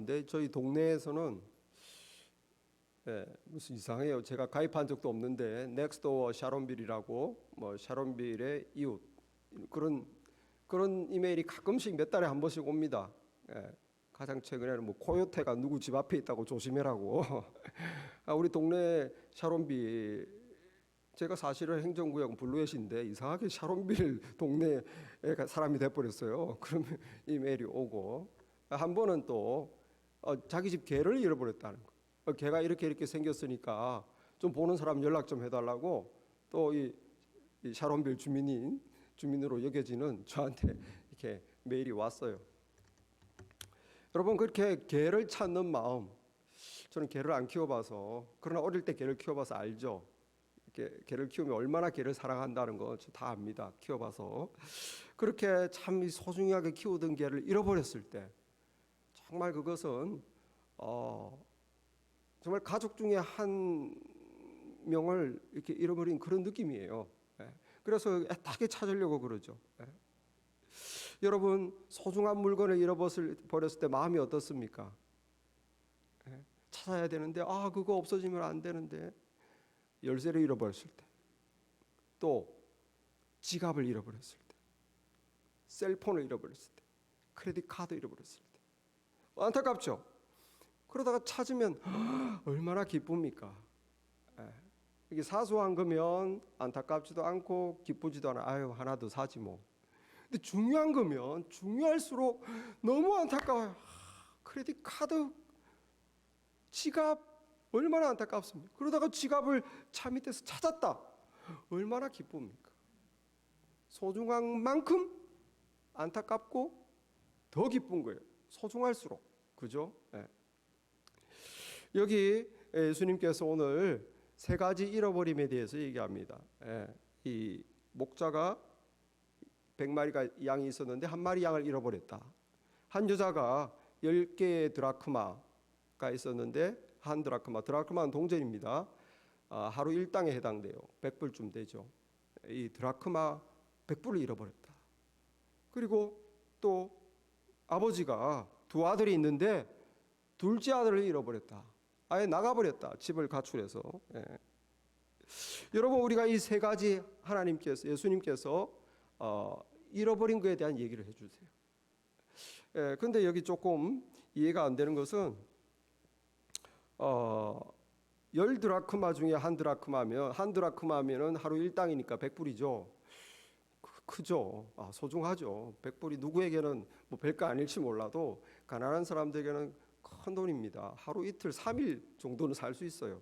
있는데 저희 동네에서는 무슨 이상해요. 제가 가입한 적도 없는데 넥스트도어 샤론빌이라고 뭐 샤론빌의 이웃 그런 이메일이 가끔씩 몇 달에 한 번씩 옵니다. 가장 최근에는 뭐 코요테가 누구 집 앞에 있다고 조심해라고. 우리 동네 샤론빌 제가 사실은 행정구역 블루햇인데 이상하게 샤론빌 동네에 사람이 돼버렸어요. 그러면 이메일이 오고 한 번은 또 자기 집 개를 잃어버렸다는 거. 개가 이렇게 생겼으니까 좀 보는 사람 연락 좀 해달라고 또 이 샤론빌 주민으로 여겨지는 저한테 이렇게 메일이 왔어요. 여러분 그렇게 개를 찾는 마음 저는 개를 안 키워봐서 그러나 어릴 때 개를 키워봐서 알죠. 개를 키우면 얼마나 개를 사랑한다는 거 다 압니다. 키워봐서 그렇게 참 소중하게 키우던 개를 잃어버렸을 때 정말 그것은 정말 가족 중에 한 명을 이렇게 잃어버린 그런 느낌이에요. 그래서 애타게 찾으려고 그러죠. 여러분 소중한 물건을 잃어버렸을 때 마음이 어떻습니까? 찾아야 되는데 그거 없어지면 안 되는데 열쇠를 잃어버렸을 때, 또 지갑을 잃어버렸을 때, 셀폰을 잃어버렸을 때, 크레딧 카드 잃어버렸을 때 안타깝죠. 그러다가 찾으면 얼마나 기쁩니까? 이게 사소한 거면 안타깝지도 않고 기쁘지도 않아. 하나 더 사지 뭐. 근데 중요한 거면 중요할수록 너무 안타까워요. 크레딧 카드, 지갑 얼마나 안타깝습니까? 그러다가 지갑을 차 밑에서 찾았다. 얼마나 기쁩니까? 소중한 만큼 안타깝고 더 기쁜 거예요. 소중할수록. 그죠? 여기 예수님께서 오늘 세 가지 잃어버림에 대해서 얘기합니다. 이 목자가 100마리가 양이 있었는데 한 마리 양을 잃어버렸다. 한 여자가 10개의 드라크마가 있었는데 한 드라크마는 동전입니다. 하루 일당에 해당돼요. 100불쯤 되죠. 이 드라크마 100불을 잃어버렸다. 그리고 또 아버지가 두 아들이 있는데 둘째 아들을 잃어버렸다. 아예 나가버렸다. 집을 가출해서. 여러분 우리가 이 세 가지 예수님께서 잃어버린 것에 대한 얘기를 해주세요. 그런데 여기 조금 이해가 안 되는 것은 10드라크마 중에 한 드라크마면 하루 일당이니까 100불이죠. 크죠. 소중하죠. 100불이 누구에게는 뭐 별거 아닐지 몰라도 가난한 사람들에게는 큰 돈입니다. 하루 이틀 3일 정도는 살 수 있어요.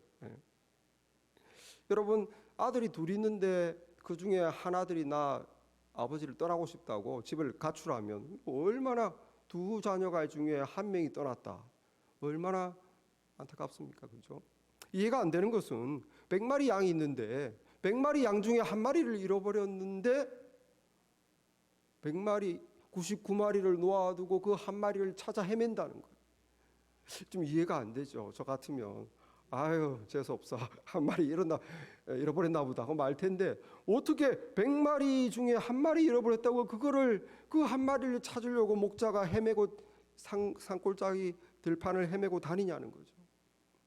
여러분 아들이 둘 있는데 그 중에 한 아들이 나 아버지를 떠나고 싶다고 집을 가출하면 얼마나 두 자녀가 중에 한 명이 떠났다. 얼마나 안타깝습니까? 그죠? 이해가 안 되는 것은 100마리 양이 있는데 100마리 양 중에 한 마리를 잃어버렸는데 99마리를 놓아두고 그 한 마리를 찾아 헤맨다는 거예요. 좀 이해가 안 되죠. 저 같으면 재수없어. 한 마리 잃어버렸나 보다 하고 말 텐데 어떻게 100마리 중에 한 마리 잃어버렸다고 그 한 마리를 찾으려고 목자가 헤매고 산골짜기 들판을 헤매고 다니냐는 거죠.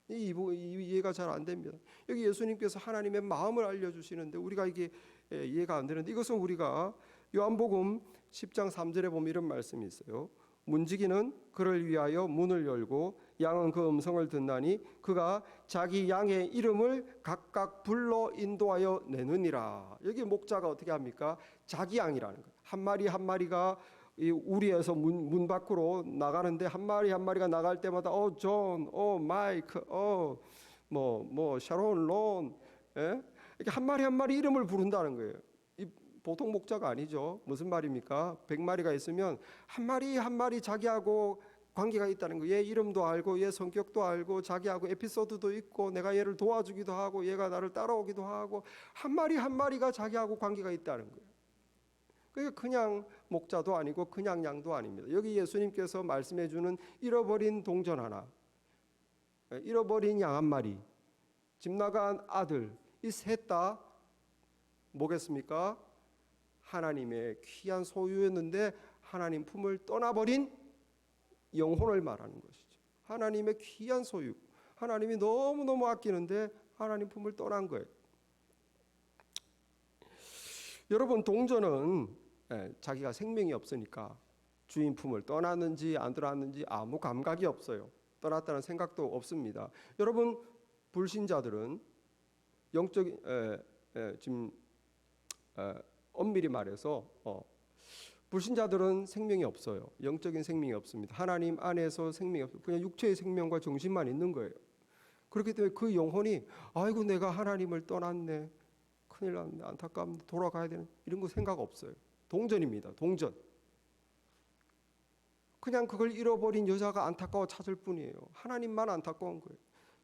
이 이해가 잘 안 됩니다. 여기 예수님께서 하나님의 마음을 알려주시는데 우리가 이게 이해가 안 되는데 이것은 우리가 요한복음 10장 3절에 보면 이런 말씀이 있어요. 문지기는 그를 위하여 문을 열고 양은 그 음성을 듣나니 그가 자기 양의 이름을 각각 불러 인도하여 내느니라. 여기 목자가 어떻게 합니까? 자기 양이라는 거예요. 한 마리 한 마리가 이 우리에서 문 밖으로 나가는데 한 마리 한 마리가 나갈 때마다 존, 마이크, 샤론, 론, 이렇게 한 마리 한 마리 이름을 부른다는 거예요. 이 보통 목자가 아니죠. 무슨 말입니까? 100마리가 있으면 한 마리 한 마리 자기하고 관계가 있다는 거예요. 얘 이름도 알고 얘 성격도 알고 자기하고 에피소드도 있고 내가 얘를 도와주기도 하고 얘가 나를 따라오기도 하고 한 마리 한 마리가 자기하고 관계가 있다는 거예요. 그러니까 그냥 목자도 아니고 그냥 양도 아닙니다. 여기 예수님께서 말씀해 주는 잃어버린 동전 하나, 잃어버린 양 한 마리, 집 나간 아들, 이 셋 다 뭐겠습니까? 하나님의 귀한 소유였는데 하나님 품을 떠나버린 영혼을 말하는 것이죠. 하나님의 귀한 소유, 하나님이 너무너무 아끼는데 하나님 품을 떠난 거예요. 여러분, 동전은 자기가 생명이 없으니까 주인 품을 떠났는지 안 떠났는지 아무 감각이 없어요. 떠났다는 생각도 없습니다. 여러분, 불신자들은 영적인 지금 엄밀히 말해서 불신자들은 생명이 없어요. 영적인 생명이 없습니다. 하나님 안에서 생명이 없어요. 그냥 육체의 생명과 정신만 있는 거예요. 그렇기 때문에 그 영혼이 아이고 내가 하나님을 떠났네, 큰일 났네, 안타깝네, 돌아가야 되는 이런 거 생각 없어요. 동전입니다. 동전. 그냥 그걸 잃어버린 여자가 안타까워 찾을 뿐이에요. 하나님만 안타까운 거예요.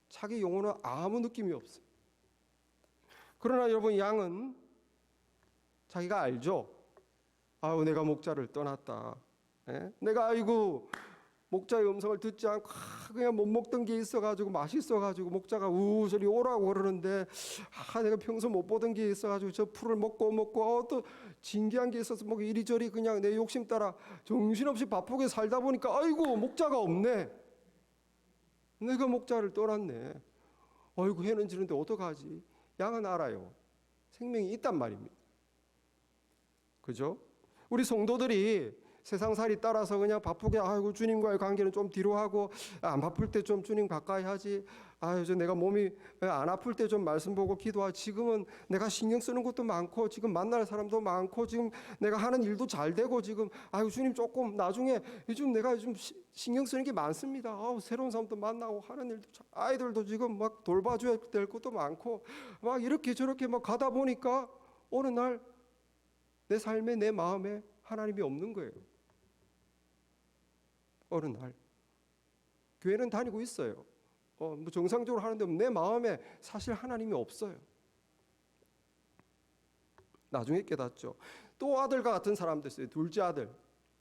자기 영혼은 아무 느낌이 없어요. 그러나 여러분, 양은 자기가 알죠. 아유 내가 목자를 떠났다. 내가 아이고 목자의 음성을 듣지 않고 그냥 못 먹던 게 있어가지고 맛있어가지고 목자가 우우소리 오라고 그러는데 내가 평소 못 보던 게 있어가지고 저 풀을 먹고 또 진기한 게 있어서 뭐 이리저리 그냥 내 욕심 따라 정신없이 바쁘게 살다 보니까 아이고 목자가 없네. 내가 목자를 떠났네. 아이고 해는 지는데 어떡하지? 양은 알아요. 생명이 있단 말입니다. 그죠? 우리 성도들이 세상살이 따라서 그냥 바쁘게 아이고 주님과의 관계는 좀 뒤로 하고 안 바쁠 때 좀 주님 가까이 하지. 아유 내가 몸이 안 아플 때 좀 말씀 보고 기도하지. 지금은 내가 신경 쓰는 것도 많고 지금 만날 사람도 많고 지금 내가 하는 일도 잘 되고 지금 아유 주님 조금 나중에 요즘 내가 좀 신경 쓰는 게 많습니다. 새로운 사람도 만나고 하는 일도 아이들도 지금 막 돌봐줘야 될 것도 많고 막 이렇게 저렇게 막 가다 보니까 어느 날 내 삶에 내 마음에 하나님이 없는 거예요. 어느 날 교회는 다니고 있어요. 뭐 정상적으로 하는데 내 마음에 사실 하나님이 없어요. 나중에 깨닫죠. 또 아들과 같은 사람도 있어요. 둘째 아들.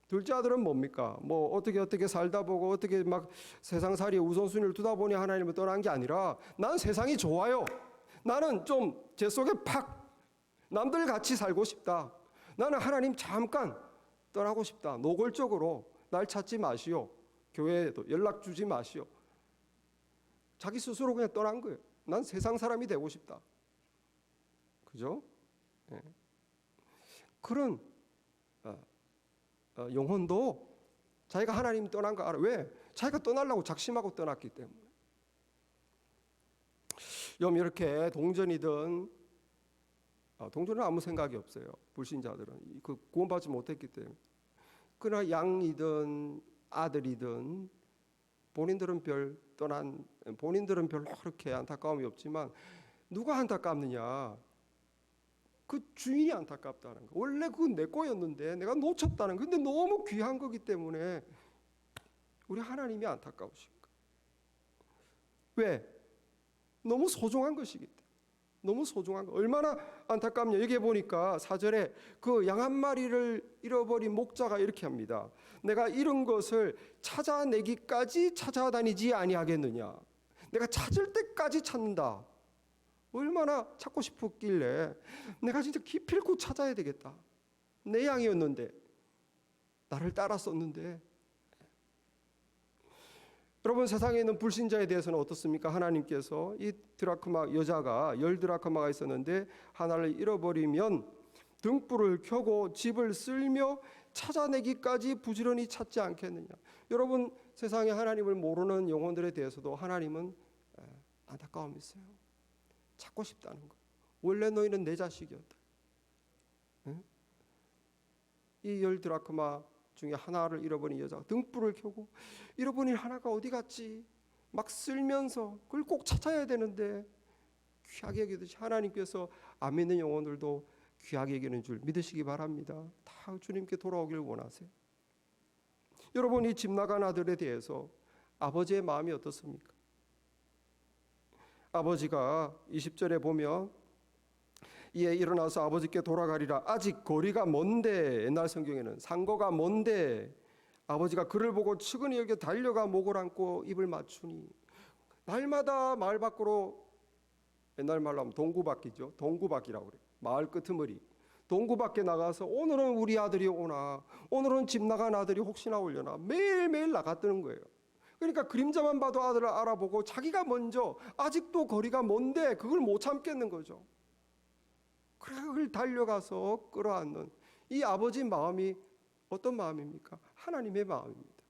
둘째 아들은 뭡니까? 뭐 어떻게 살다 보고 어떻게 막 세상살이에 우선순위를 두다 보니 하나님을 떠난 게 아니라 난 세상이 좋아요. 나는 좀 제 속에 팍 남들 같이 살고 싶다. 나는 하나님 잠깐 떠나고 싶다. 노골적으로 날 찾지 마시오. 교회에도 연락 주지 마시오. 자기 스스로 그냥 떠난 거예요. 난 세상 사람이 되고 싶다. 그죠? 네. 그런 영혼도 자기가 하나님 떠난 거 알아. 왜? 자기가 떠나려고 작심하고 떠났기 때문에. 여러분 이렇게 동전이든 동전은 아무 생각이 없어요. 불신자들은 그 구원받지 못했기 때문에. 그러나 양이든 아들이든 본인들은 별로 그렇게 안타까움이 없지만 누가 안타깝느냐? 그 주인이 안타깝다는 거. 원래 그건 내 거였는데 내가 놓쳤다는 거. 근데 너무 귀한 거기 때문에 우리 하나님이 안타까우신 거. 왜? 너무 소중한 것이기 때문에. 너무 소중한 거. 얼마나 안타깝냐. 여기 보니까 4절에 그 양 한 마리를 잃어버린 목자가 이렇게 합니다. 내가 잃은 것을 찾아내기까지 찾아다니지 아니하겠느냐. 내가 찾을 때까지 찾는다. 얼마나 찾고 싶었길래 내가 진짜 기필코 찾아야 되겠다. 내 양이었는데 나를 따랐었는데. 여러분 세상에 있는 불신자에 대해서는 어떻습니까? 하나님께서 이 드라크마 여자가 10드라크마가 있었는데 하나를 잃어버리면 등불을 켜고 집을 쓸며 찾아내기까지 부지런히 찾지 않겠느냐. 여러분 세상에 하나님을 모르는 영혼들에 대해서도 하나님은 안타까움이 있어요. 찾고 싶다는 거. 원래 너희는 내 자식이었다. 이 10드라크마 중에 하나를 잃어버린 여자가 등불을 켜고 잃어버린 하나가 어디 갔지? 막 쓸면서 그걸 꼭 찾아야 되는데 귀하게 여기듯이 하나님께서 안 믿는 영혼들도 귀하게 여기는 줄 믿으시기 바랍니다. 다 주님께 돌아오길 원하세요. 여러분 이 집 나간 아들에 대해서 아버지의 마음이 어떻습니까? 아버지가 20절에 보면 이에 일어나서 아버지께 돌아가리라. 아직 거리가 먼데, 옛날 성경에는 상거가 먼데 아버지가 그를 보고 측은히 여겨 달려가 목을 안고 입을 맞추니. 날마다 마을 밖으로, 옛날 말로 하면 동구바퀴죠. 동구바퀴라고 그래요. 마을 끄트머리 동구밖에 나가서 오늘은 우리 아들이 오나, 오늘은 집 나간 아들이 혹시나 오려나 매일매일 나갔다는 거예요. 그러니까 그림자만 봐도 아들을 알아보고 자기가 먼저 아직도 거리가 먼데 그걸 못 참겠는 거죠. 그걸 달려가서 끌어안는 이 아버지 마음이 어떤 마음입니까? 하나님의 마음입니다.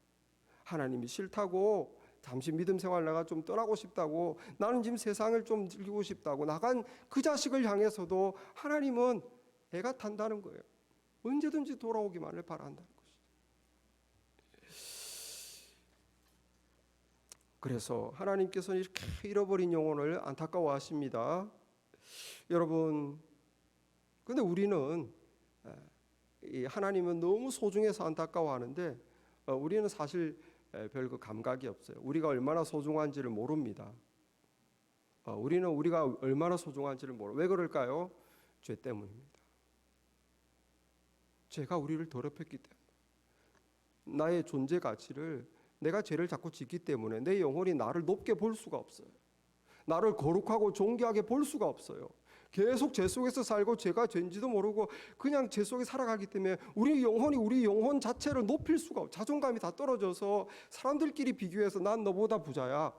하나님이 싫다고 잠시 믿음 생활 내가 좀 떠나고 싶다고 나는 지금 세상을 좀 즐기고 싶다고 나간 그 자식을 향해서도 하나님은 애가 탄다는 거예요. 언제든지 돌아오기만을 바란다는 것이죠. 그래서 하나님께서는 이렇게 잃어버린 영혼을 안타까워하십니다. 여러분, 근데 우리는 이 하나님은 너무 소중해서 안타까워하는데 우리는 사실 별 그 감각이 없어요. 우리가 얼마나 소중한지를 모릅니다. 우리는 우리가 얼마나 소중한지를 모르. 왜 그럴까요? 죄 때문입니다. 죄가 우리를 더럽혔기 때문에. 나의 존재 가치를 내가 죄를 자꾸 짓기 때문에 내 영혼이 나를 높게 볼 수가 없어요. 나를 거룩하고 존귀하게 볼 수가 없어요. 계속 죄 속에서 살고 죄가 죄인지도 모르고 그냥 죄 속에 살아가기 때문에 우리 영혼이 우리 영혼 자체를 높일 수가 없어요. 자존감이 다 떨어져서 사람들끼리 비교해서 난 너보다 부자야.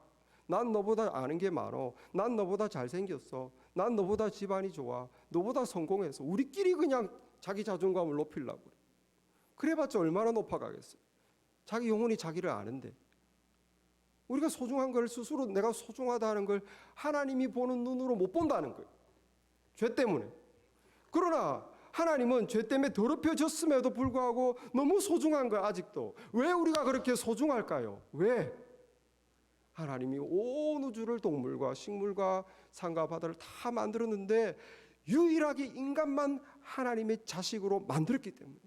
난 너보다 아는 게 많어. 난 너보다 잘생겼어. 난 너보다 집안이 좋아. 너보다 성공해서 우리끼리 그냥 자기 자존감을 높이려고 그래. 그래봤자 얼마나 높아가겠어요. 자기 영혼이 자기를 아는데 우리가 소중한 걸 스스로 내가 소중하다는 걸 하나님이 보는 눈으로 못 본다는 거예요. 죄 때문에. 그러나 하나님은 죄 때문에 더럽혀졌음에도 불구하고 너무 소중한 거야 아직도. 왜 우리가 그렇게 소중할까요? 왜? 하나님이 온 우주를 동물과 식물과 산과 바다를 다 만들었는데 유일하게 인간만 하나님의 자식으로 만들었기 때문에.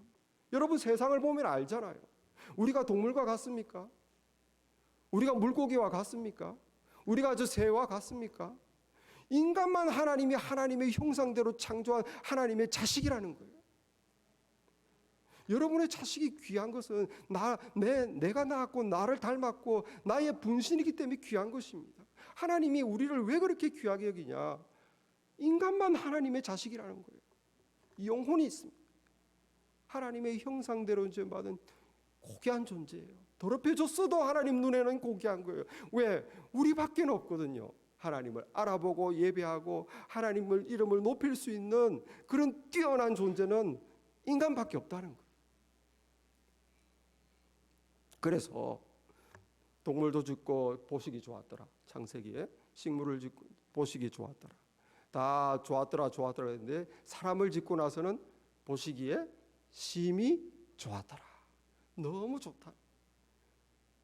여러분 세상을 보면 알잖아요. 우리가 동물과 같습니까? 우리가 물고기와 같습니까? 우리가 저 새와 같습니까? 인간만 하나님이 하나님의 형상대로 창조한 하나님의 자식이라는 거예요. 여러분의 자식이 귀한 것은 내가 낳았고 나를 닮았고 나의 분신이기 때문에 귀한 것입니다. 하나님이 우리를 왜 그렇게 귀하게 여기냐? 인간만 하나님의 자식이라는 거예요. 영혼이 있습니다. 하나님의 형상대로 받은 고귀한 존재예요. 더럽혀졌어도 하나님 눈에는 고귀한 거예요. 왜? 우리밖에 없거든요. 하나님을 알아보고 예배하고 하나님을 이름을 높일 수 있는 그런 뛰어난 존재는 인간밖에 없다는 거예요. 그래서 동물도 짓고 보시기 좋았더라. 창세기에 식물을 짓고 보시기 좋았더라. 다 좋았더라 했는데 사람을 짓고 나서는 보시기에 심히 좋았더라. 너무 좋다.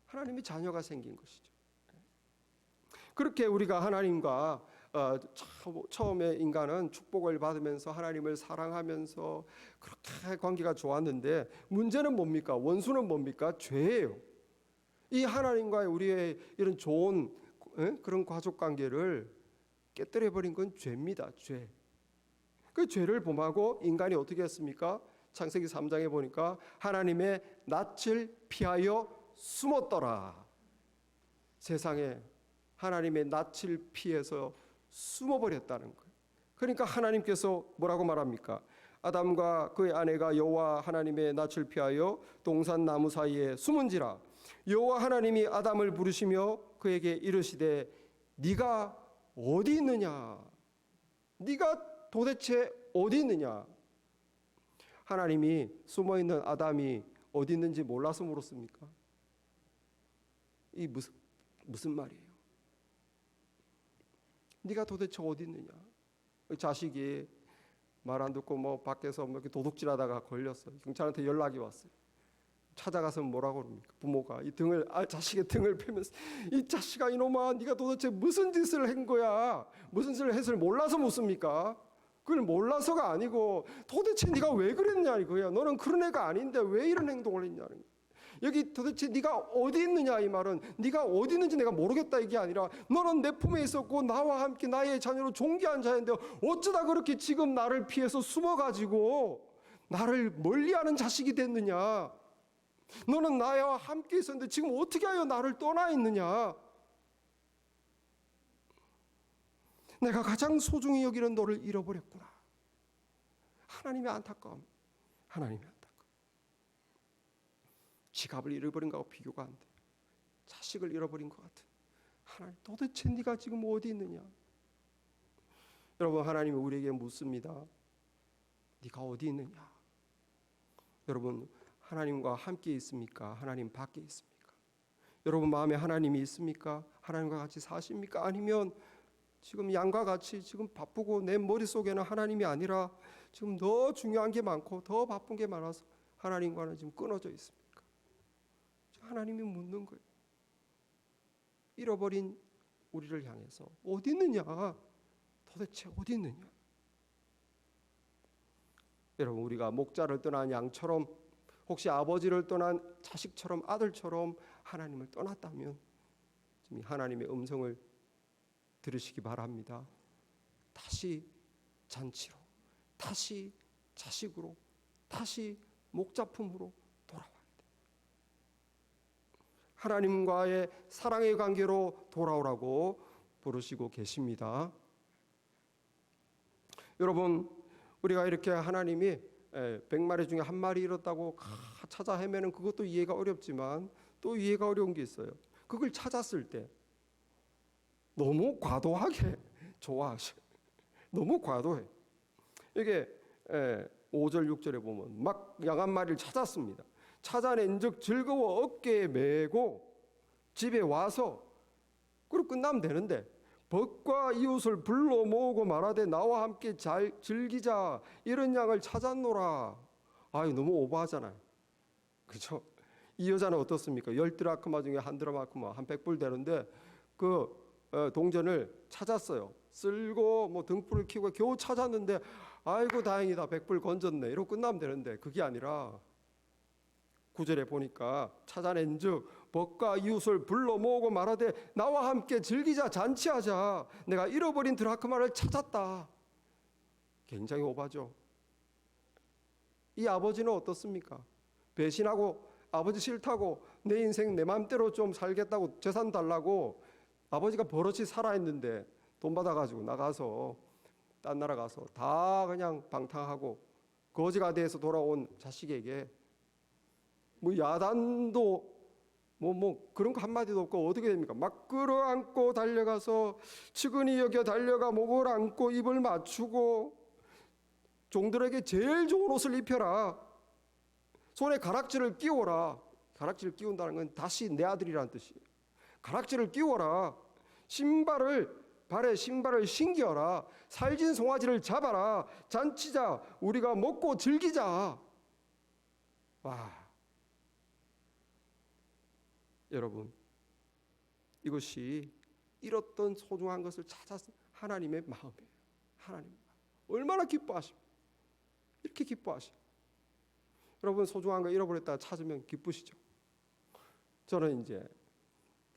하나님의 자녀가 생긴 것이죠. 그렇게 우리가 하나님과 처음에 인간은 축복을 받으면서 하나님을 사랑하면서 그렇게 관계가 좋았는데 문제는 뭡니까? 원수는 뭡니까? 죄예요. 이 하나님과의 우리의 이런 좋은 그런 가족 관계를 깨뜨려버린 건 죄입니다. 죄. 그 죄를 범하고 인간이 어떻게 했습니까? 창세기 3장에 보니까 하나님의 낯을 피하여 숨었더라. 세상에 하나님의 낯을 피해서 숨어버렸다는 거예요. 그러니까 하나님께서 뭐라고 말합니까? 아담과 그의 아내가 여호와 하나님의 낯을 피하여 동산 나무 사이에 숨은지라. 여호와 하나님이 아담을 부르시며 그에게 이르시되 네가 어디 있느냐? 네가 도대체 어디 있느냐? 하나님이 숨어있는 아담이 어디 있는지 몰라서 물었습니까? 이 무슨 말이에요? 네가 도대체 어디 있느냐? 자식이 말 안 듣고 뭐 밖에서 뭐 이렇게 도둑질하다가 걸렸어요. 경찰한테 연락이 왔어요. 찾아가서 뭐라고 그럽니까? 부모가 자식의 등을 펴면서 이 자식아 이놈아 네가 도대체 무슨 짓을 한 거야? 무슨 짓을 했을 몰라서 묻습니까? 그걸 몰라서가 아니고 도대체 네가 왜 그랬냐 이거야. 너는 그런 애가 아닌데 왜 이런 행동을 했냐는 거야. 여기 도대체 네가 어디 있느냐 이 말은 네가 어디 있는지 내가 모르겠다 이게 아니라 너는 내 품에 있었고 나와 함께 나의 자녀로 존귀한 자인데 어쩌다 그렇게 지금 나를 피해서 숨어가지고 나를 멀리하는 자식이 됐느냐. 너는 나와 함께 있었는데 지금 어떻게 하여 나를 떠나 있느냐. 내가 가장 소중히 여기는 너를 잃어버렸구나. 하나님의 안타까움. 하나님의 안타까움. 지갑을 잃어버린 거하고 비교가 안 돼요. 자식을 잃어버린 것 같은, 하나님 도대체 네가 지금 어디 있느냐? 여러분, 하나님이 우리에게 묻습니다. 네가 어디 있느냐? 여러분, 하나님과 함께 있습니까? 하나님 밖에 있습니까? 여러분 마음에 하나님이 있습니까? 하나님과 같이 사십니까? 아니면 지금 양과 같이 지금 바쁘고 내 머릿속에는 하나님이 아니라 지금 더 중요한 게 많고 더 바쁜 게 많아서 하나님과는 지금 끊어져 있습니까? 하나님이 묻는 거예요. 잃어버린 우리를 향해서 어디 있느냐? 도대체 어디 있느냐? 여러분, 우리가 목자를 떠난 양처럼, 혹시 아버지를 떠난 자식처럼, 아들처럼 하나님을 떠났다면 지금 하나님의 음성을 들으시기 바랍니다. 다시 잔치로, 다시 자식으로, 다시 목자품으로 돌아와야 돼. 하나님과의 사랑의 관계로 돌아오라고 부르시고 계십니다. 여러분, 우리가 이렇게 하나님이 100마리 중에 한 마리 잃었다고 찾아 헤매는 그것도 이해가 어렵지만 또 이해가 어려운 게 있어요. 그걸 찾았을 때 너무 과도하게 좋아하셔. 너무 과도해. 이게 5절 6절에 보면 막 양 한 마리를 찾았습니다. 찾아낸즉 즐거워 어깨에 메고 집에 와서, 그리고 끝나면 되는데 벗과 이웃을 불러 모으고 말하되 나와 함께 잘 즐기자, 이런 양을 찾았노라. 아유, 너무 오버하잖아요. 그렇죠? 이 여자는 어떻습니까? 10드라크마 중에 한 드라크마, 한 100불 되는데 그 동전을 찾았어요. 쓸고 뭐 등불을 켜고 겨우 찾았는데 아이고 다행이다, 100불 건졌네, 이러고 끝나면 되는데 그게 아니라 9절에 보니까 찾아낸즉 벗과 이웃을 불러 모으고 말하되 나와 함께 즐기자, 잔치하자, 내가 잃어버린 드라크마를 찾았다. 굉장히 오바죠. 이 아버지는 어떻습니까? 배신하고 아버지 싫다고 내 인생 내 맘대로 좀 살겠다고 재산 달라고 아버지가 버릇이 살아있는데 돈 받아가지고 나가서 딴 나라 가서 다 그냥 방탕하고 거지가 돼서 돌아온 자식에게 뭐 야단도 뭐 그런 거 한마디도 없고 어떻게 됩니까? 막 끌어안고 달려가서 측은히 여겨 달려가 목을 안고 입을 맞추고 종들에게 제일 좋은 옷을 입혀라, 손에 가락지를 끼워라. 가락지를 끼운다는 건 다시 내 아들이라는 뜻이에요. 가락지를 끼워라. 발에 신발을 신겨라. 살진 송아지를 잡아라. 잔치자, 우리가 먹고 즐기자. 와, 여러분, 이것이 잃었던 소중한 것을 찾아서 하나님의 마음이에요. 하나님 얼마나 기뻐하십니까? 이렇게 기뻐하십니까? 여러분, 소중한 거 잃어버렸다가 찾으면 기쁘시죠? 저는 이제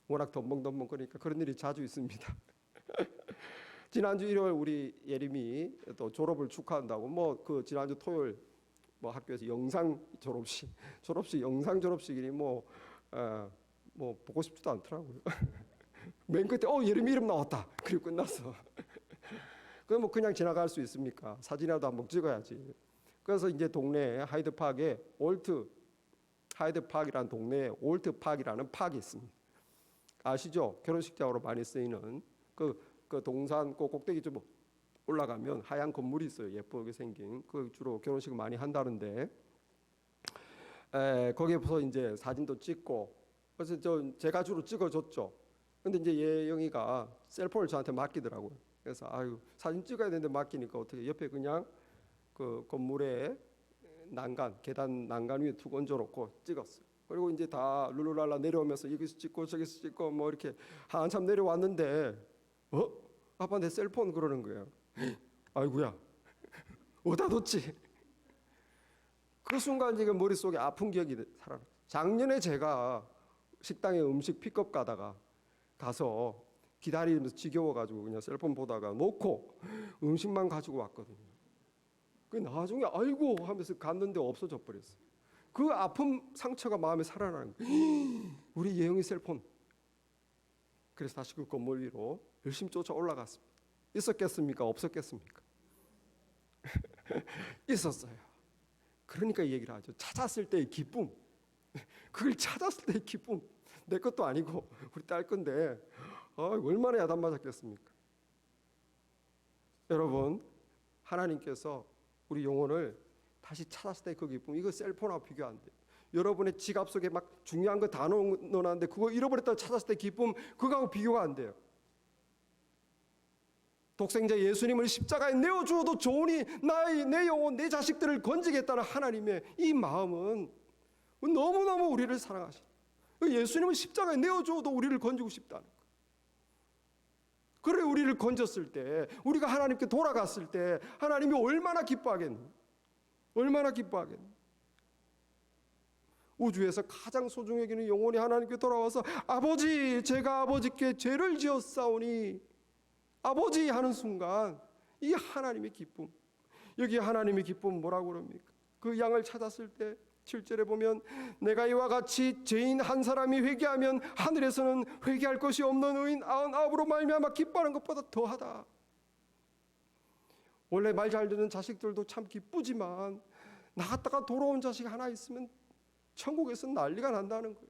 워낙 덤벙덤벙 거리니까 그런 일이 자주 있습니다. 지난주 일요일 우리 예림이 또 졸업을 축하한다고 그 지난주 토요일 학교에서 영상 졸업식 영상 졸업식이니 뭐 보고 싶지도 않더라고요. 맨 끝에 예림이 이름 나왔다. 그리고 끝났어. 그럼 그냥 지나갈 수 있습니까? 사진이라도 한번 찍어야지. 그래서 이제 동네에 하이드파크에 하이드파크라는 동네에 올트파크라는 파크가 있습니다. 아시죠? 결혼식장으로 많이 쓰이는 그 동산 꼭대기 좀 올라가면 하얀 건물이 있어요. 예쁘게 생긴. 그 주로 결혼식을 많이 한다는데 거기에서 이제 사진도 찍고, 그래서 제가 주로 찍어줬죠. 근데 이제 예영이가 셀폰을 저한테 맡기더라고요. 그래서 사진 찍어야 되는데 맡기니까 어떻게 옆에 그냥 그 건물에 계단 난간 위에 툭 얹어놓고 찍었어요. 그리고 이제 다 룰루랄라 내려오면서 여기서 찍고 저기서 찍고 뭐 이렇게 한참 내려왔는데 아빠 내 셀폰, 그러는 거예요. 아이고야, 어디다 뒀지? 그 순간 지금 머릿속에 아픈 기억이 살아나. 작년에 제가 식당에 음식 픽업 가서 기다리면서 지겨워가지고 그냥 셀폰 보다가 놓고 음식만 가지고 왔거든요. 그 나중에 아이고 하면서 갔는데 없어져 버렸어요. 그 아픔, 상처가 마음에 살아나는 거예요. 우리 예영이 셀폰. 그래서 다시 그 건물 위로 열심히 쫓아 올라갔습니다. 있었겠습니까? 없었겠습니까? 있었어요. 그러니까 이 얘기를 하죠. 찾았을 때의 기쁨. 그걸 찾았을 때의 기쁨. 내 것도 아니고 우리 딸 건데 얼마나 야단 맞았겠습니까? 여러분, 하나님께서 우리 영혼을 다시 찾았을 때 그 기쁨, 이거 셀폰하고 비교 안 돼요. 여러분의 지갑 속에 막 중요한 거 다 넣어놨는데 그거 잃어버렸다고 찾았을 때 기쁨, 그거하고 비교가 안 돼요. 독생자 예수님을 십자가에 내어주어도 좋으니 내 영혼, 내 자식들을 건지겠다는 하나님의 이 마음은 너무너무 우리를 사랑하시는, 예수님을 십자가에 내어주어도 우리를 건지고 싶다는 거예요. 그래, 우리를 건졌을 때, 우리가 하나님께 돌아갔을 때 하나님이 얼마나 기뻐하겠니? 얼마나 기뻐하겠니? 우주에서 가장 소중히 여기는 영혼이 하나님께 돌아와서 아버지, 제가 아버지께 죄를 지었사오니 아버지 하는 순간 이 하나님의 기쁨, 여기 하나님의 기쁨은 뭐라고 그럽니까? 그 양을 찾았을 때 7절에 보면 내가 이와 같이 죄인 한 사람이 회개하면 하늘에서는 회개할 것이 없는 의인 99으로 말미암아 기뻐하는 것보다 더하다. 원래 말 잘 듣는 자식들도 참 기쁘지만 나갔다가 돌아온 자식 하나 있으면 천국에서 난리가 난다는 거예요.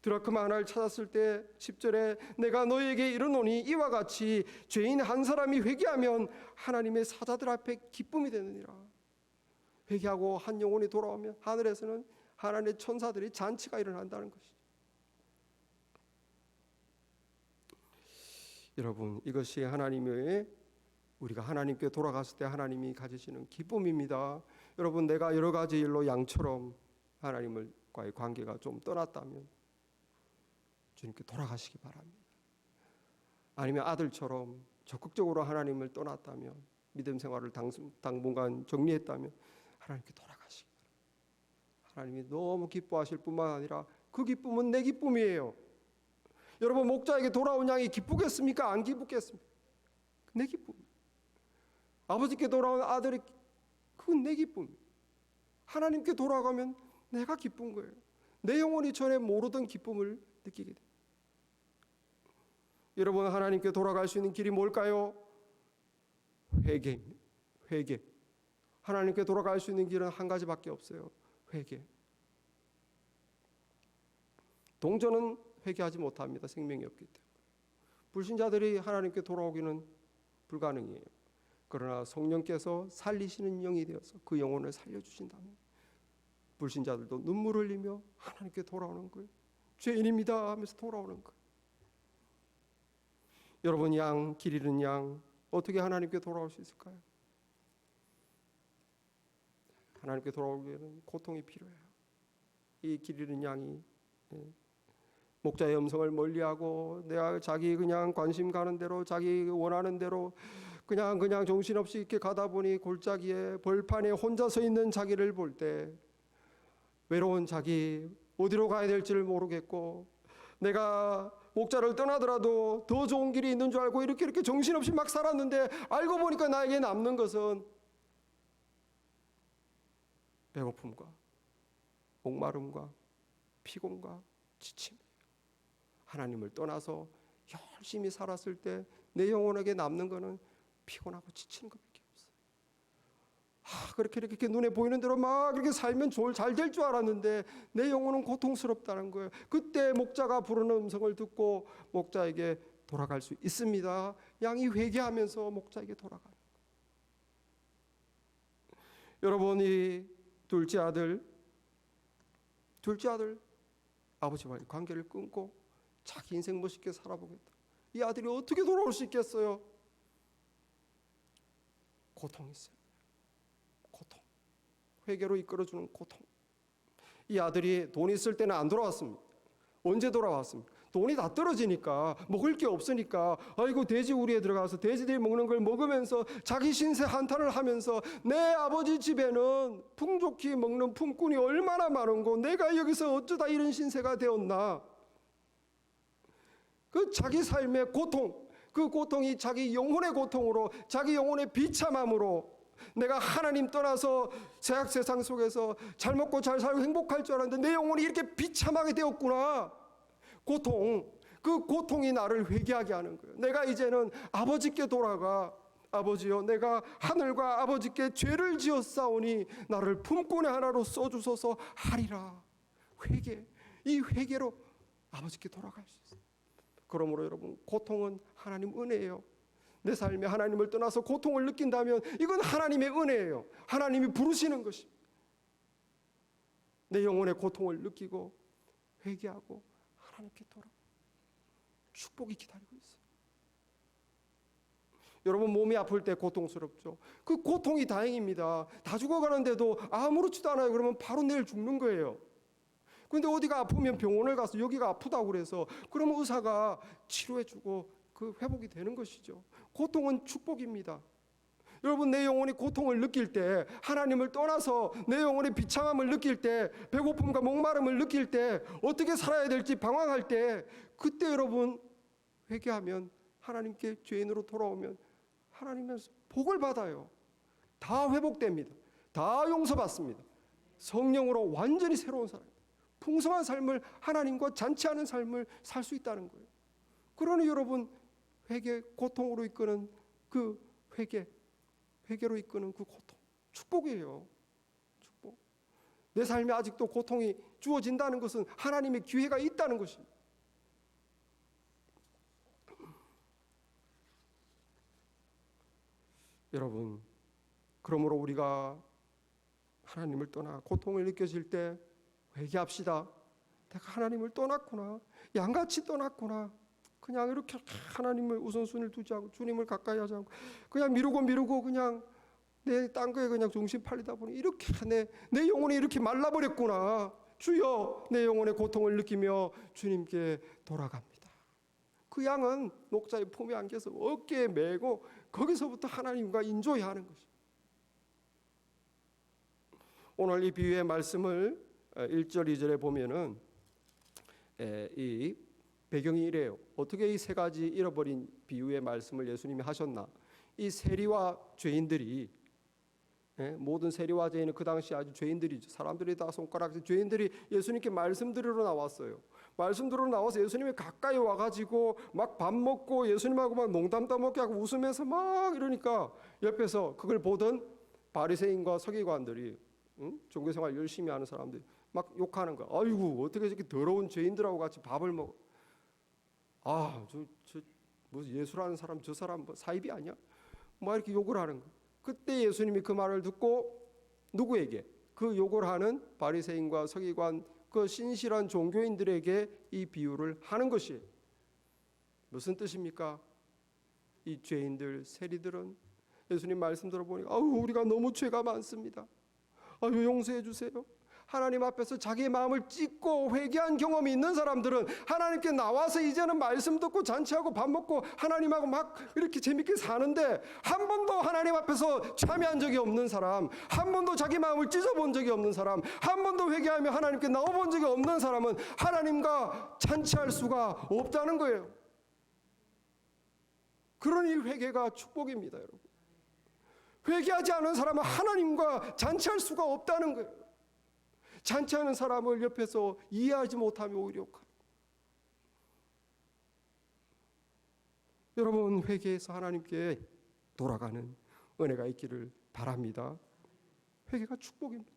드라크마 하나를 찾았을 때 10절에 내가 너희에게 이르노니 이와 같이 죄인 한 사람이 회개하면 하나님의 사자들 앞에 기쁨이 되느니라. 회개하고 한 영혼이 돌아오면 하늘에서는 하나님의 천사들이 잔치가 일어난다는 것이죠. 여러분, 이것이 하나님의, 우리가 하나님께 돌아갔을 때 하나님이 가지시는 기쁨입니다. 여러분, 내가 여러 가지 일로 양처럼 하나님과의 관계가 좀 떠났다면 주님께 돌아가시기 바랍니다. 아니면 아들처럼 적극적으로 하나님을 떠났다면, 믿음 생활을 당분간 정리했다면 하나님께 돌아가시기 바랍니다. 하나님이 너무 기뻐하실 뿐만 아니라 그 기쁨은 내 기쁨이에요. 여러분, 목자에게 돌아온 양이 기쁘겠습니까? 안 기쁘겠습니까? 내 기쁨. 아버지께 돌아온 아들이, 그건 내 기쁨. 하나님께 돌아가면 내가 기쁜 거예요. 내 영혼이 전에 모르던 기쁨을 느끼게 돼요. 여러분, 하나님께 돌아갈 수 있는 길이 뭘까요? 회개입니다. 회개. 하나님께 돌아갈 수 있는 길은 한 가지밖에 없어요. 회개. 동전은 회개하지 못합니다. 생명이 없기 때문에. 불신자들이 하나님께 돌아오기는 불가능해요. 그러나 성령께서 살리시는 영이 되어서 그 영혼을 살려주신다면 불신자들도 눈물을 흘리며 하나님께 돌아오는 거예요. 죄인입니다 하면서 돌아오는 거예요. 여러분, 양, 길 잃은 양, 어떻게 하나님께 돌아올 수 있을까요? 하나님께 돌아오기에는 고통이 필요해요. 이 길 잃은 양이 목자의 음성을 멀리하고 내가 자기 그냥 관심 가는 대로, 자기 원하는 대로 그냥 정신없이 이렇게 가다 보니 골짜기에 벌판에 혼자 서 있는 자기를 볼 때 외로운 자기, 어디로 가야 될지를 모르겠고, 내가 목자를 떠나더라도 더 좋은 길이 있는 줄 알고 이렇게 정신없이 막 살았는데 알고 보니까 나에게 남는 것은 배고픔과 목마름과 피곤과 지침이에요. 하나님을 떠나서 열심히 살았을 때 내 영혼에게 남는 것은 피곤하고 지치는 것밖에 없어요. 그렇게 눈에 보이는 대로 막 그렇게 살면 잘 될 줄 알았는데 내 영혼은 고통스럽다는 거예요. 그때 목자가 부르는 음성을 듣고 목자에게 돌아갈 수 있습니다. 양이 회개하면서 목자에게 돌아가는 거예요. 여러분, 이 둘째 아들 아버지와의 관계를 끊고 자기 인생 멋있게 살아보겠다. 이 아들이 어떻게 돌아올 수 있겠어요? 고통이 있어요. 고통. 회개로 이끌어주는 고통. 이 아들이 돈이 있을 때는 안 돌아왔습니다. 언제 돌아왔습니까? 돈이 다 떨어지니까, 먹을 게 없으니까 아이고 돼지 우리에 들어가서 돼지들이 먹는 걸 먹으면서 자기 신세 한탄을 하면서 내 아버지 집에는 풍족히 먹는 품꾼이 얼마나 많은고 내가 여기서 어쩌다 이런 신세가 되었나. 그 자기 삶의 고통, 그 고통이 자기 영혼의 고통으로, 자기 영혼의 비참함으로, 내가 하나님 떠나서 세약 세상 속에서 잘 먹고 잘 살고 행복할 줄 알았는데 내 영혼이 이렇게 비참하게 되었구나. 고통, 그 고통이 나를 회개하게 하는 거예요. 내가 이제는 아버지께 돌아가, 아버지여 내가 하늘과 아버지께 죄를 지었사오니 나를 품꾼의 하나로 써주소서 하리라. 회개, 이 회개로 아버지께 돌아갈 수 있어요. 그러므로 여러분, 고통은 하나님 은혜예요. 내 삶에 하나님을 떠나서 고통을 느낀다면 이건 하나님의 은혜예요. 하나님이 부르시는 것입니다. 내 영혼의 고통을 느끼고 회개하고 하나님께 돌아가 축복이 기다리고 있어요. 여러분, 몸이 아플 때 고통스럽죠. 그 고통이 다행입니다. 다 죽어가는데도 아무렇지도 않아요. 그러면 바로 내일 죽는 거예요. 그런데 어디가 아프면 병원을 가서 여기가 아프다고 그래서 그러면 의사가 치료해주고 그 회복이 되는 것이죠. 고통은 축복입니다. 여러분, 내 영혼이 고통을 느낄 때, 하나님을 떠나서 내 영혼의 비참함을 느낄 때, 배고픔과 목마름을 느낄 때, 어떻게 살아야 될지 방황할 때, 그때 여러분 회개하면, 하나님께 죄인으로 돌아오면 하나님께서 복을 받아요. 다 회복됩니다. 다 용서받습니다. 성령으로 완전히 새로운 사람, 풍성한 삶을, 하나님과 잔치하는 삶을 살 수 있다는 거예요. 그러니 여러분, 회개, 고통으로 이끄는 그 회개로 이끄는 그 고통, 축복이에요. 축복. 내 삶에 아직도 고통이 주어진다는 것은 하나님의 기회가 있다는 것입니다. 여러분, 그러므로 우리가 하나님을 떠나 고통을 느껴질 때 회개합시다. 내가 하나님을 떠났구나. 양같이 떠났구나. 그냥 이렇게 하나님을 우선순위를 두지 않고 주님을 가까이 하지 않고 그냥 미루고 그냥 내 딴 거에 그냥 중심 팔리다 보니 이렇게 내 영혼이 이렇게 말라버렸구나. 주여, 내 영혼의 고통을 느끼며 주님께 돌아갑니다. 그 양은 녹자의 품에 안겨서 어깨에 메고 거기서부터 하나님과 인조해야 하는 것입니다. 오늘 이 비유의 말씀을 1절 2절에 보면은 이 배경이 이래요. 어떻게 이 세 가지 잃어버린 비유의 말씀을 예수님이 하셨나? 이 세리와 죄인들이, 모든 세리와 죄인은 그 당시 아주 죄인들이죠. 사람들이 다 손가락 죄인들이 예수님께 말씀 들으러 나왔어요. 말씀 들으러 나와서 예수님이 가까이 와가지고 막 밥 먹고 예수님하고 막 농담 따먹게 하고 웃으면서 막 이러니까 옆에서 그걸 보던 바리새인과 서기관들이, 종교생활 열심히 하는 사람들이 막 욕하는 거야. 아이고, 어떻게 저렇게 더러운 죄인들하고 같이 밥을 먹어? 무슨 예수라는 사람, 저 사람 뭐 사입이 아니야? 뭐 이렇게 욕을 하는 거야. 그때 예수님이 그 말을 듣고 누구에게? 그 욕을 하는 바리새인과 서기관, 그 신실한 종교인들에게 이 비유를 하는 것이에요. 무슨 뜻입니까? 이 죄인들, 세리들은 예수님 말씀 들어보니까 우리가 너무 죄가 많습니다. 용서해 주세요. 하나님 앞에서 자기의 마음을 찢고 회개한 경험이 있는 사람들은 하나님께 나와서 이제는 말씀 듣고 잔치하고 밥 먹고 하나님하고 막 이렇게 재밌게 사는데, 한 번도 하나님 앞에서 참여한 적이 없는 사람, 한 번도 자기 마음을 찢어본 적이 없는 사람, 한 번도 회개하며 하나님께 나와본 적이 없는 사람은 하나님과 잔치할 수가 없다는 거예요. 그러니 회개가 축복입니다, 여러분. 회개하지 않은 사람은 하나님과 잔치할 수가 없다는 거예요. 잔치하는 사람을 옆에서 이해하지 못하며 오히려 여러분, 회개해서 하나님께 돌아가는 은혜가 있기를 바랍니다. 회개가 축복입니다.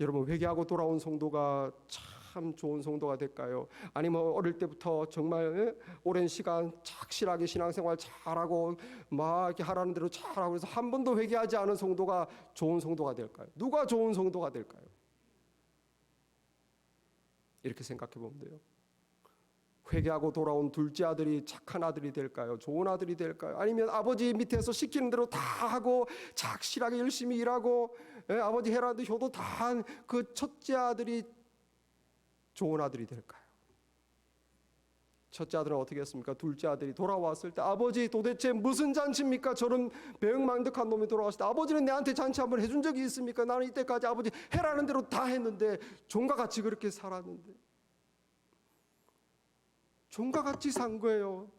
여러분, 회개하고 돌아온 성도가 참 좋은 성도가 될까요? 아니면 어릴 때부터 정말 오랜 시간 착실하게 신앙생활 잘하고 막 이렇게 하라는 대로 잘하고 그래서 한 번도 회개하지 않은 성도가 좋은 성도가 될까요? 누가 좋은 성도가 될까요? 이렇게 생각해 보면 돼요. 회개하고 돌아온 둘째 아들이 착한 아들이 될까요? 좋은 아들이 될까요? 아니면 아버지 밑에서 시키는 대로 다 하고 착실하게 열심히 일하고 아버지 해라도 효도 다 한 그 첫째 아들이 좋은 아들이 될까요? 첫째 아들은 어떻게 했습니까? 둘째 아들이 돌아왔을 때 아버지 도대체 무슨 잔치입니까? 저런 배은망덕한 놈이 돌아왔을 때 아버지는 내한테 잔치 한번 해준 적이 있습니까? 나는 이때까지 아버지 해라는 대로 다 했는데 종과 같이 그렇게 살았는데, 종과 같이 산 거예요.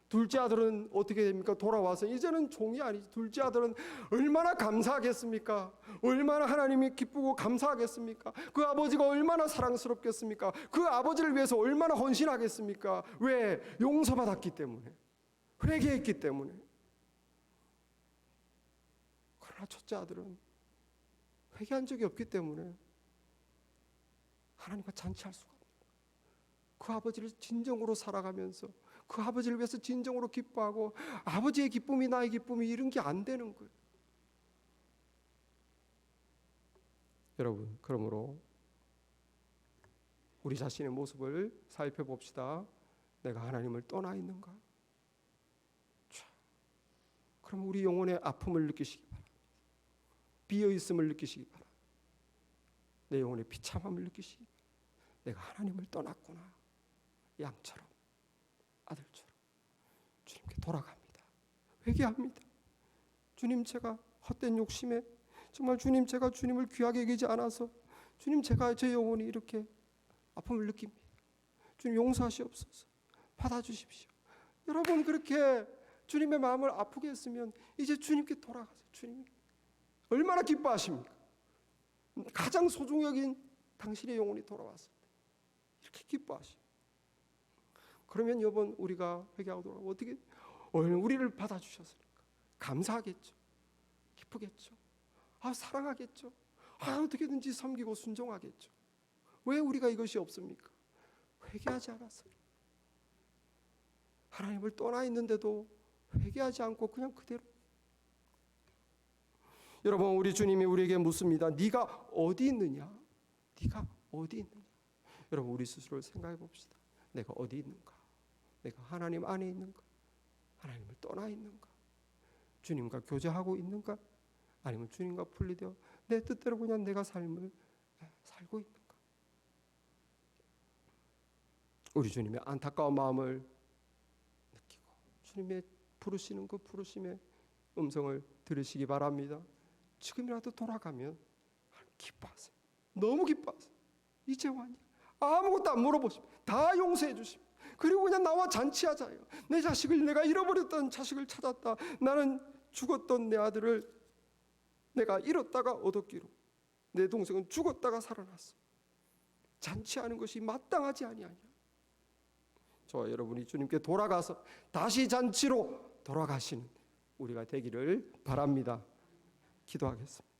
둘째 아들은 어떻게 됩니까? 돌아와서 이제는 종이 아니지. 둘째 아들은 얼마나 감사하겠습니까? 얼마나 하나님이 기쁘고 감사하겠습니까? 그 아버지가 얼마나 사랑스럽겠습니까? 그 아버지를 위해서 얼마나 헌신하겠습니까? 왜? 용서받았기 때문에, 회개했기 때문에. 그러나 첫째 아들은 회개한 적이 없기 때문에 하나님과 잔치할 수가 없는 거예요. 그 아버지를 진정으로 살아가면서 그 아버지를 위해서 진정으로 기뻐하고 아버지의 기쁨이 나의 기쁨이 이런 게 안 되는 거예요. 여러분, 그러므로 우리 자신의 모습을 살펴봅시다. 내가 하나님을 떠나 있는가? 그럼 우리 영혼의 아픔을 느끼시기 바랍니다. 비어있음을 느끼시기 바랍니다. 내 영혼의 비참함을 느끼시기 바랍니다. 내가 하나님을 떠났구나. 양처럼, 아들처럼 주님께 돌아갑니다. 회개합니다. 주님, 제가 헛된 욕심에 정말 주님, 제가 주님을 귀하게 여기지 않아서 주님, 제가 제 영혼이 이렇게 아픔을 느낍니다. 주님, 용서하시옵소서. 받아주십시오. 여러분, 그렇게 주님의 마음을 아프게 했으면 이제 주님께 돌아가세요. 주님이 얼마나 기뻐하십니까? 가장 소중히 여긴 당신의 영혼이 돌아왔습니다. 이렇게 기뻐하시오. 그러면 여러분, 우리가 회개하고 돌아가면 어떻게 우리를 받아주셨으니까 감사하겠죠. 기쁘겠죠. 사랑하겠죠. 어떻게든지 섬기고 순종하겠죠. 왜 우리가 이것이 없습니까? 회개하지 않았어요. 하나님을 떠나 있는데도 회개하지 않고 그냥 그대로. 여러분, 우리 주님이 우리에게 묻습니다. 네가 어디 있느냐? 네가 어디 있느냐? 여러분, 우리 스스로를 생각해 봅시다. 내가 어디 있는가? 내가 하나님 안에 있는가? 하나님을 떠나 있는가? 주님과 교제하고 있는가? 아니면 주님과 분리되어 내 뜻대로 그냥 내가 삶을 살고 있는가? 우리 주님의 안타까운 마음을 느끼고 주님의 부르시는 그 부르심의 음성을 들으시기 바랍니다. 지금이라도 돌아가면 기뻐하세요. 너무 기뻐하세요. 이제 왔냐? 아무것도 안 물어보십니다. 다 용서해 주십니다. 그리고 그냥 나와 잔치하자요. 내 자식을, 내가 잃어버렸던 자식을 찾았다. 나는 죽었던 내 아들을 내가 잃었다가 얻었기로, 내 동생은 죽었다가 살아났어. 잔치하는 것이 마땅하지 아니하냐. 저와 여러분이 주님께 돌아가서 다시 잔치로 돌아가시는 우리가 되기를 바랍니다. 기도하겠습니다.